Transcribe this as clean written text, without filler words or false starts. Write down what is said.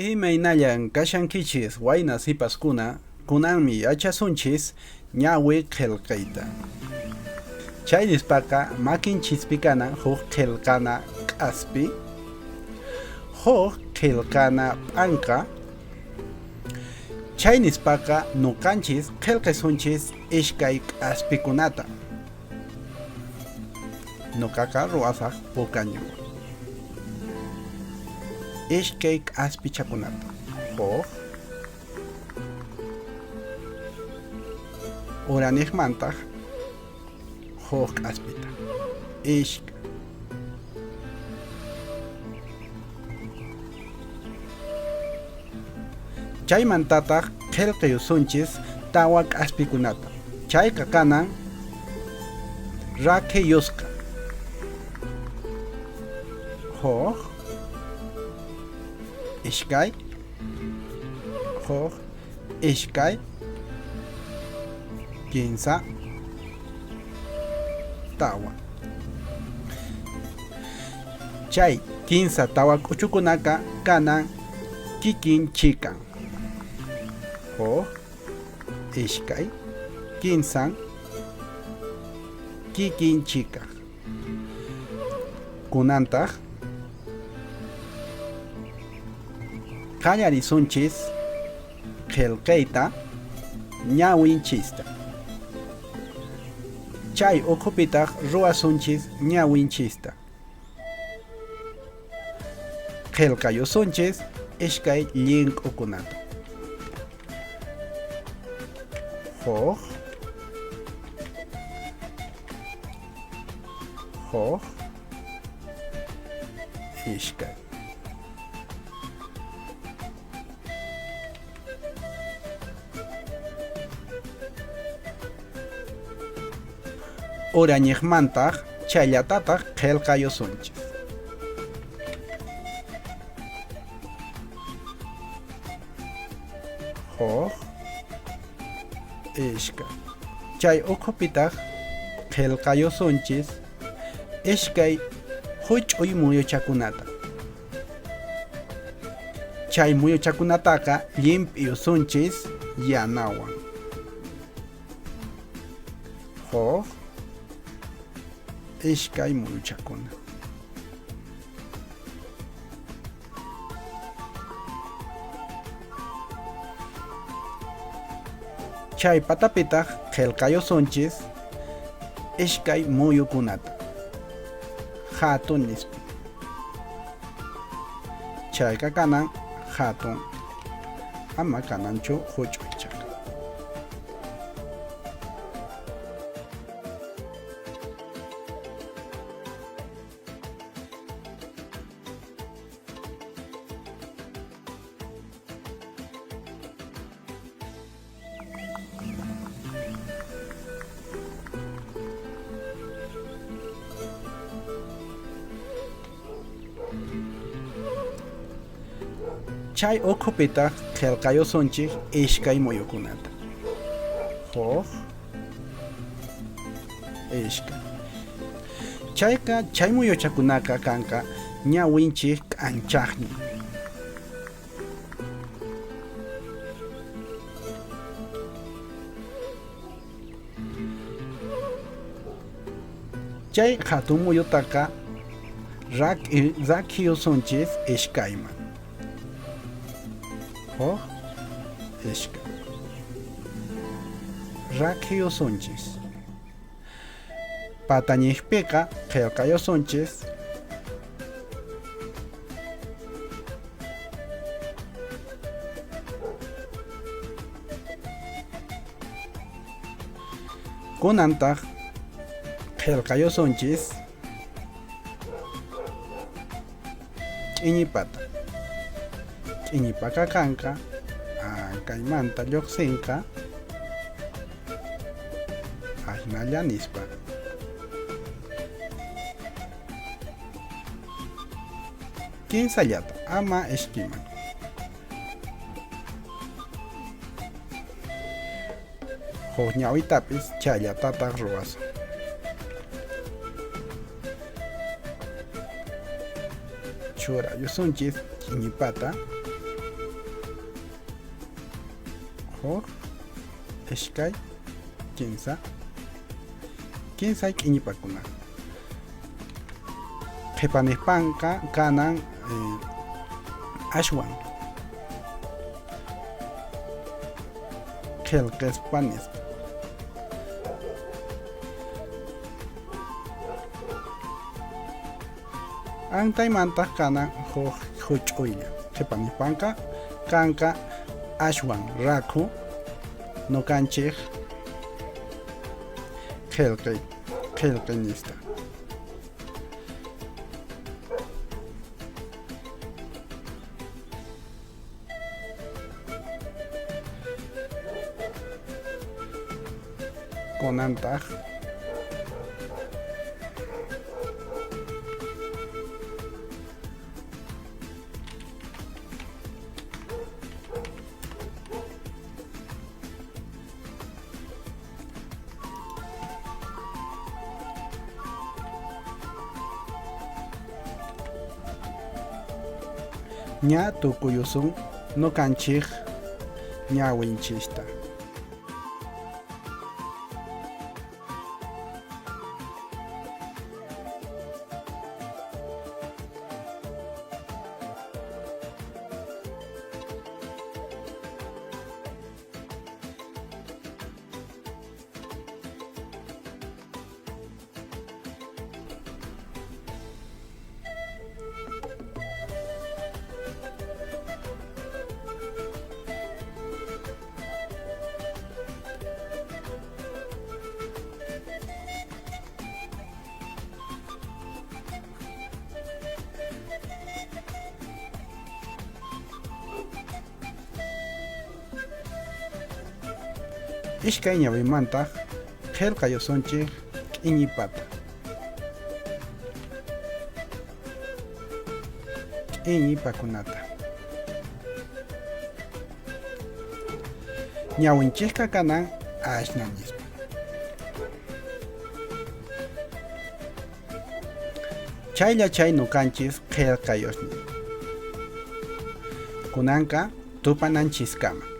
Imaynallan kashankichis wayna sipaskuna kunanmi yachasunchis ñawi qillqayta. Chay nispaqa makinchispiqa kana huk qillqana k'aspi, huk qillqana p'anqa. Chay nispaqa nuqanchis qillqisunchis ishkay k'aspikunata. Nuqaqa ruwasaq pukañu. Ishkay k'aspichakunata. Huk uranijmantaq huk k'aspita. Ishka. Chaymantataq qillqiyusunchis tawa k'aspikunata. Chayqa kanan rakiyusqa. Huk ishkay, huk ishkay, kinsa, tawa. Chay kinsa tawa k'uchukunaqa kanan kikin chikan. Huk ishkay, kinsan, kikin chikaq. Kunantaq qallarisunchis qillqayta ñawinchista. Chay uqupitaq ruwasunchis ñawinchista. Qillqayusunchis ishkay llink'ukunata. Huk huk ishkay. Urañiqmantaq chayllatataq qillqayusunchis. Huk ishkay. Chay uqupitaq qillqayusunchis ishkay huch'uy muyuchakunata. Chay muyuchakunataqa llimp'iyusunchis yanawan. Huk ishkay muyuchakuna. Chay patapitaq qillqayusunchis ishkay muyukunata. Hatun nispi. Chayqa kanan hatun. Ama kananchu huch'uy chaka. Chay uqupitaq qillqayusunchis ishkay muyukunata. Huk ishkay. Chayqa chay muyuchakunaqa kanqa ñawinchik k'anchaqmi. Chay hatun muyutaqa rakiyusunchis ishkayman. Huk ishkay. Rakiyusunchis. Patañiqpiqa qillqayusunchis kunantaq qillqayusunchis q'iñipata. Q'iñipaqa kanqa kaymanta lluqsinqa hinalla nispa. Kinsallata ama ishkiman. Huk ñawitapis chayllataq ruwasun. Churayusunchis q'iñipata huk, ishkay, kinsay k'iñipakuna. Qhipaniypanqa kanan ashwan qillqispanis. Antaymanta kanan huch'uylla. Qhipaniypanqa kanqa ashwan rakhu nukanchik qillqinista. Kunantaq ña tukuyusun nukanchik ñawinchista. Ishkay ñawimanta qillqayusunchik k'iñipata. K'iñipakunata. Ñawinchikqa kanan ashnanispa. Chaylla chay nukanchis qillqayusni. Kunanqa tupananchiskama.